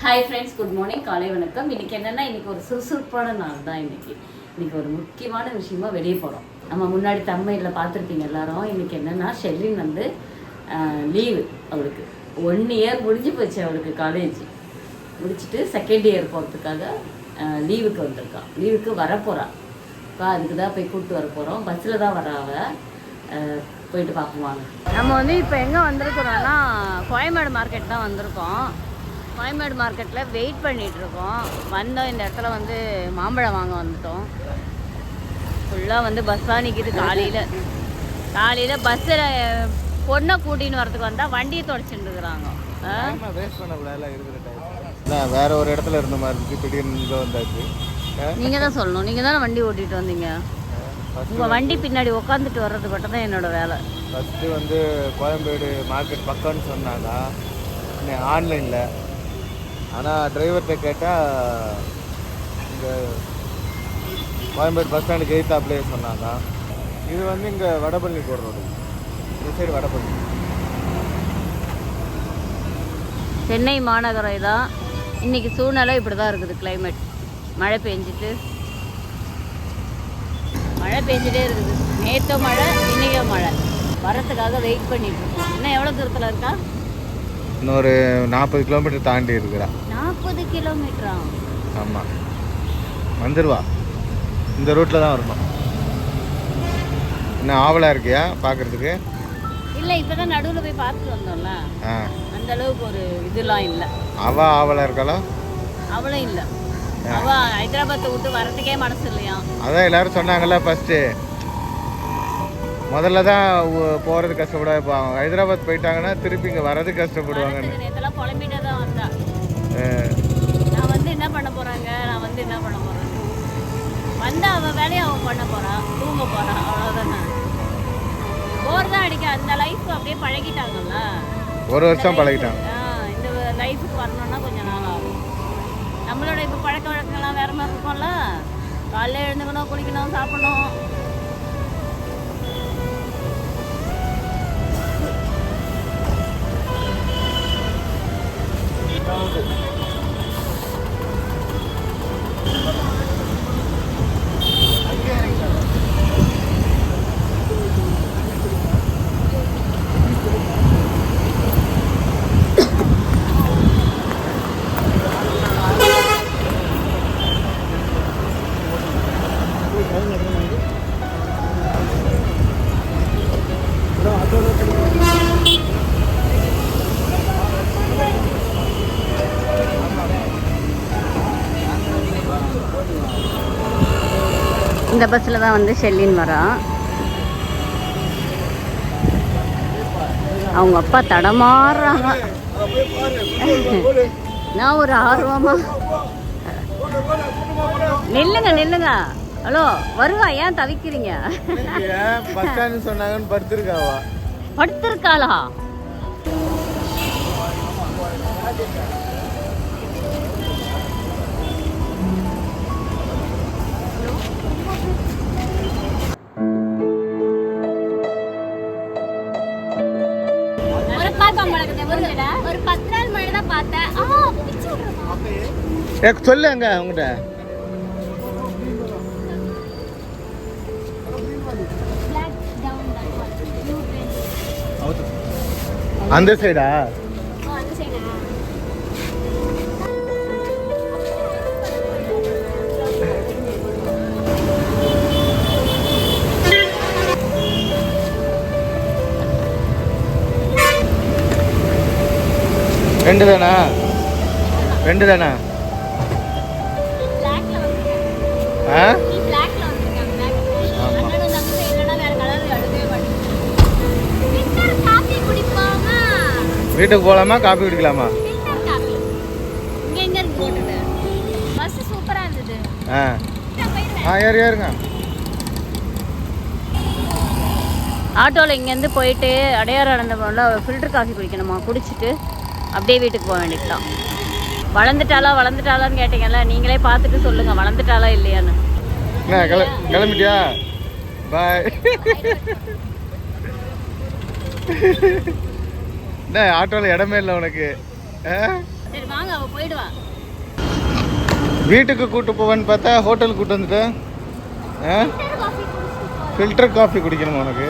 Hi friends, good morning, காலை வணக்கம். இன்றைக்கி என்னென்னா, இன்றைக்கி ஒரு சுறுசுறுப்பான நாள் தான். இன்றைக்கி ஒரு முக்கியமான விஷயமா வெளியே போகிறோம். நம்ம முன்னாடி தம்மையில் பார்த்துருப்பீங்க எல்லாரும். இன்றைக்கி என்னென்னா, ஷெர்லின் வந்து லீவு. அவளுக்கு 1 இயர் முடிஞ்சு போச்சு. அவளுக்கு காலேஜ் முடிச்சுட்டு 2nd இயர் போகிறதுக்காக லீவுக்கு வந்திருக்கான். லீவுக்கு வரப்போகிறான். அதுக்கு தான் போய் கூப்பிட்டு வர போகிறோம். பஸ்ஸில் தான் வர அவள். போயிட்டு பார்க்குவாங்க. நம்ம வந்து இப்போ எங்கே வந்திருக்கிறோன்னா, கோயம்பேடு மார்க்கெட் தான் வந்திருக்கோம். கோயம்பேடு மார்க்கெட்டில் வெயிட் பண்ணிகிட்ருக்கோம். வந்தோம், இந்த இடத்துல வந்து மாம்பழம் வாங்க வந்துட்டோம். ஃபுல்லாக வந்து பஸ்ஸாக நிற்கிது. காலையில் பஸ்ஸில் பொண்ணை கூட்டின்னு வரதுக்கு வந்தால் வண்டியை தொடச்சிட்டு இருக்கிறாங்க. வேற ஒரு இடத்துல இருந்த மாதிரி இருக்கு. திடீர்னு வந்தாச்சு. நீங்கள் தான் சொல்லணும். நீங்கள் தானே வண்டி ஓட்டிகிட்டு வந்தீங்க. உங்கள் வண்டி பின்னாடி உட்காந்துட்டு வர்றது மட்டும் தான் என்னோடய வேலை. ஃபஸ்ட்டு வந்து கோயம்பேடு மார்க்கெட் பக்கம்னு சொன்னாங்க ஆன்லைனில். ஆனால் டிரைவர்கிட்ட கேட்டால் இங்கே கோயம்பேடு பஸ் ஸ்டாண்டுக்கு எய்த்தாப்லேயே சொன்னாங்க. இது வந்து இங்கே வடபழனி போகிற ரோடு. இந்த சைடு வடபழனி. சென்னை மாநகரம் தான். இன்றைக்கி சூழ்நிலை இப்படி தான் இருக்குது. கிளைமேட் மழை பெஞ்சிட்டே இருக்குது. நேற்று மழை, இன்றைக்கும் மழை. வரத்துக்காக வெயிட் பண்ணிட்டுருக்கோம். இன்னும் எவ்வளோ தூரத்தில் இருக்கா? இன்னொரு 40 கிலோமீட்டர் தாண்டி இருக்கிறா. 40 கிலோமீட்டரா? ஆமாம், வந்துடுவா. இந்த ரூட்டில் தான் வரணும். இன்னும் ஆவலாக இருக்கியா பார்க்குறதுக்கு? இல்லை, இப்போ தான் நடுவில் போய் பார்த்துட்டு வந்தோம்ல. அந்த அளவுக்கு ஒரு இதெல்லாம் இல்லை. அவள் ஆவலாக இருக்காளா? அவளும் இல்லை. அவள் ஹைதராபாத்தை விட்டு வரதுக்கே மனசு இல்லையா? அதான் எல்லாரும் சொன்னாங்கல்ல. ஃபஸ்ட்டு முதல்ல தான் போகிறது கஷ்டப்பட. இப்போ அவங்க ஹைதராபாத் போயிட்டாங்கன்னா திருப்பி இங்கே வர்றது கஷ்டப்படுவாங்கன்னு நேற்றெல்லாம் புலம்பிட்டே தான் வந்தா. நான் வந்து என்ன பண்ண போகிறாங்க, வந்து அவள் வேலையை அவன் பண்ண போகிறான், தூங்க போகிறான், அவ்வளோதானே. போர் தான் அடிக்க. அந்த லைஃப் அப்படியே பழகிட்டாங்கல்ல. ஒரு வருஷம் பழகிட்டாங்க. இந்த லைஃபுக்கு வரணும்னா கொஞ்சம் நாள் ஆகும். நம்மளோட இப்போ பழக்க வழக்கங்கள்லாம் வேறு மாதிரி இருக்கும்ல. காலையில் எழுந்துக்கணும், குளிக்கணும், சாப்பிடணும். இந்த பஸ்ஸில் தான் வந்து ஷெர்லின் வரா. அவங்க அப்பா தடமாறுறாங்க. நான் ஒரு ஆர்வமா நில்லுங்க. ஹலோ, வருவா, ஏன் தவிக்கிறீங்க? சொன்னாங்கன்னு படுத்திருக்காளா? ஒரு 10 நாள் மழை தான் பார்த்தேன். சொல்லு அங்க அவங்ககிட்ட. அந்த சைடா? ரெண்டு தானா? வீட்டுக்கு போகலாமா, காஃபி குடிக்கலாமா? ஏறுங்க. ஆட்டோவில் இங்கேருந்து போயிட்டு அடையாறு நடந்த போனால் ஃபில்டர் காஃபி குடிக்கணுமா. குடிச்சிட்டு அப்படியே வீட்டுக்கு போக வேண்டியதுதான். வளர்ந்துட்டாளான்னு கேட்டீங்கல்ல, நீங்களே பார்த்துட்டு சொல்லுங்கள், வளர்ந்துட்டாளா இல்லையான்னு. கிளம்பிட்டியா? பாய். சரி வாங்க அவ போயிடுவா. வீட்டுக்கு கூட்டு போவேன்னு பார்த்தா ஹோட்டலுக்கு கூட்டு வந்துட்டு ஃபில்டர் காஃபி குடிக்கணுமா உனக்கு?